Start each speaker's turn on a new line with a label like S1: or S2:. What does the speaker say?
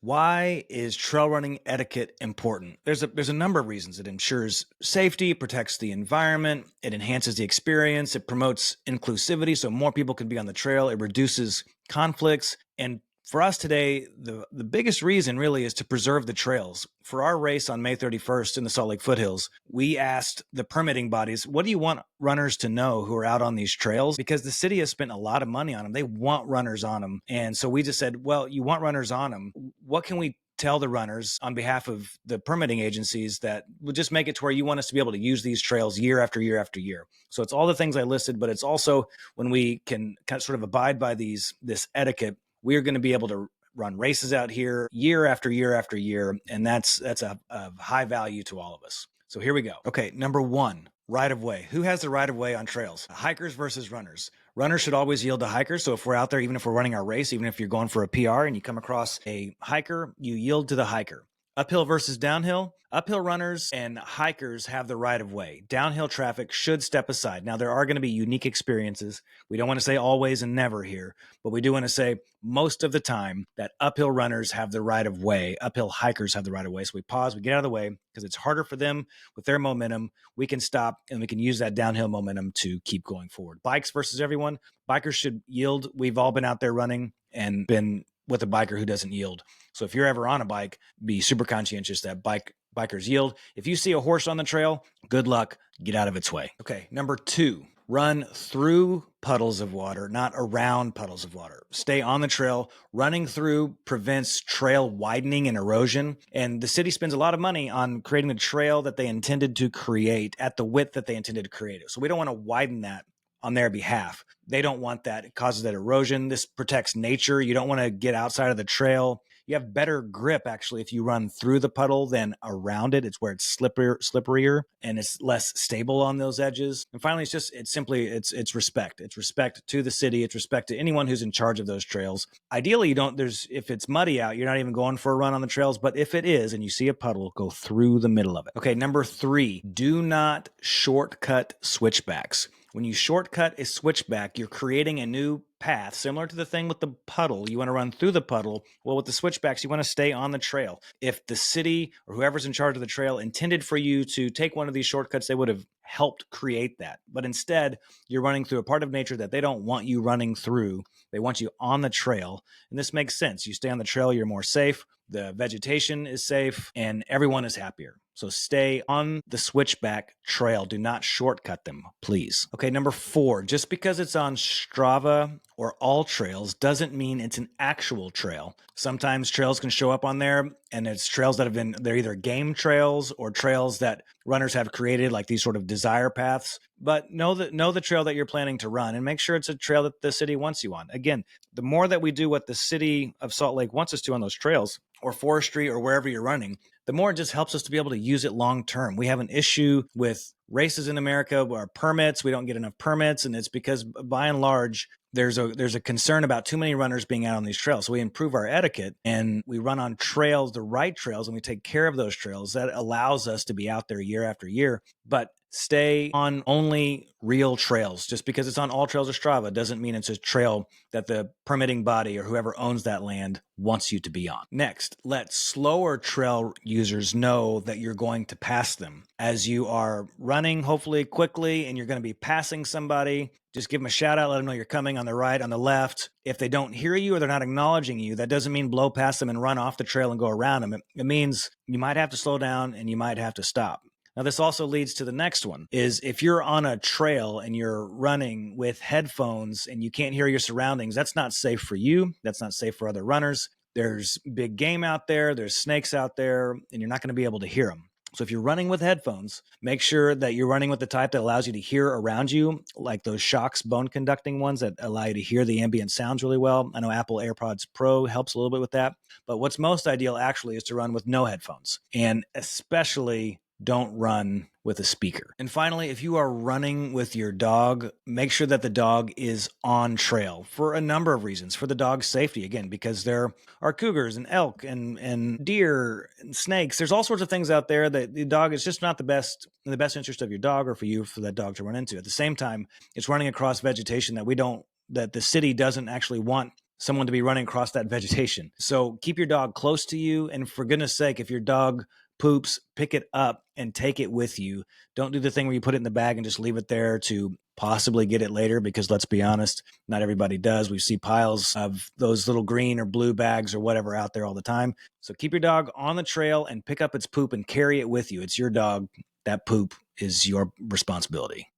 S1: Why is trail running etiquette important? There's a number of reasons. It ensures safety, protects the environment, it enhances the experience, it promotes inclusivity so more people can be on the trail, it reduces conflicts, and for us today, the biggest reason really is to preserve the trails. For our race on May 31st in the Salt Lake Foothills, we asked the permitting bodies, what do you want runners to know who are out on these trails? Because the city has spent a lot of money on them. They want runners on them. And so we just said, well, you want runners on them. What can we tell the runners on behalf of the permitting agencies that will just make it to where you want us to be able to use these trails year after year after year? So it's all the things I listed, but it's also when we can kind of sort of abide by this etiquette, we're going to be able to run races out here year after year after year. And that's a high value to all of us. So here we go. Okay, number one, right of way. Who has the right of way on trails? Hikers versus runners. Runners should always yield to hikers. So if we're out there, even if we're running our race, even if you're going for a PR and you come across a hiker, you yield to the hiker. Uphill versus downhill. Uphill runners and hikers have the right of way. Downhill traffic should step aside. Now, there are going to be unique experiences. We don't want to say always and never here, but we do want to say most of the time that uphill runners have the right of way. Uphill hikers have the right of way. So we pause, we get out of the way because it's harder for them with their momentum. We can stop and we can use that downhill momentum to keep going forward. Bikes versus everyone. Bikers should yield. We've all been out there running and been with a biker who doesn't yield. So if you're ever on a bike, be super conscientious that bikers yield. If you see a horse on the trail, good luck, get out of its way. Okay, number two, run through puddles of water, not around puddles of water. Stay on the trail. Running through prevents trail widening and erosion. And the city spends a lot of money on creating the trail that they intended to create at the width that they intended to create it. So we don't want to widen that on their behalf. They don't want that. It causes that erosion. This protects nature. You don't want to get outside of the trail. You have better grip actually if you run through the puddle than around it. It's where it's slipperier and it's less stable on those edges. And finally, it's respect. It's respect to the city. It's respect to anyone who's in charge of those trails. Ideally, if it's muddy out, you're not even going for a run on the trails. But if it is and you see a puddle, go through the middle of it. Okay, number three, do not shortcut switchbacks. When you shortcut a switchback, you're creating a new path similar to the thing with the puddle. You want to run through the puddle. Well, with the switchbacks, you want to stay on the trail. If the city or whoever's in charge of the trail intended for you to take one of these shortcuts, they would have helped create that. But instead, you're running through a part of nature that they don't want you running through. They want you on the trail. And this makes sense. You stay on the trail, you're more safe. The vegetation is safe and everyone is happier. So stay on the switchback trail. Do not shortcut them, please. Okay, number four, just because it's on Strava or all trails doesn't mean it's an actual trail. Sometimes trails can show up on there and it's trails that they're either game trails or trails that runners have created, like these sort of desire paths. But know the trail that you're planning to run and make sure it's a trail that the city wants you on. Again, the more that we do what the city of Salt Lake wants us to on those trails or forestry or wherever you're running, the more it just helps us to be able to use it long term. We have an issue with races in America where permits, we don't get enough permits, and it's because by and large, there's a concern about too many runners being out on these trails. So we improve our etiquette and we run on trails, the right trails, and we take care of those trails. That allows us to be out there year after year. But stay on only real trails. Just because it's on all trails or Strava doesn't mean it's a trail that the permitting body or whoever owns that land wants you to be on. Next, let slower trail users know that you're going to pass them. As you are running, hopefully quickly, and you're going to be passing somebody, just give them a shout out, let them know you're coming on the right, on the left. If they don't hear you or they're not acknowledging you, that doesn't mean blow past them and run off the trail and go around them. It means you might have to slow down and you might have to stop. Now, this also leads to the next one is if you're on a trail and you're running with headphones and you can't hear your surroundings, that's not safe for you. That's not safe for other runners. There's big game out there. There's snakes out there, and you're not going to be able to hear them. So if you're running with headphones, make sure that you're running with the type that allows you to hear around you, like those Shocks bone conducting ones that allow you to hear the ambient sounds really well. I know Apple AirPods Pro helps a little bit with that. But what's most ideal actually is to run with no headphones, and especially don't run with a speaker. And finally, if you are running with your dog, make sure that the dog is on trail for a number of reasons. For the dog's safety, again, because there are cougars and elk and deer and snakes. There's all sorts of things out there that the dog is just not in the best interest of your dog or for that dog to run into. At the same time, it's running across vegetation that the city doesn't actually want someone to be running across that vegetation. So keep your dog close to you. And for goodness sake, if your dog poops, pick it up and take it with you. Don't do the thing where you put it in the bag and just leave it there to possibly get it later, because let's be honest, not everybody does. We see piles of those little green or blue bags or whatever out there all the time. So keep your dog on the trail and pick up its poop and carry it with you. It's your dog. That poop is your responsibility.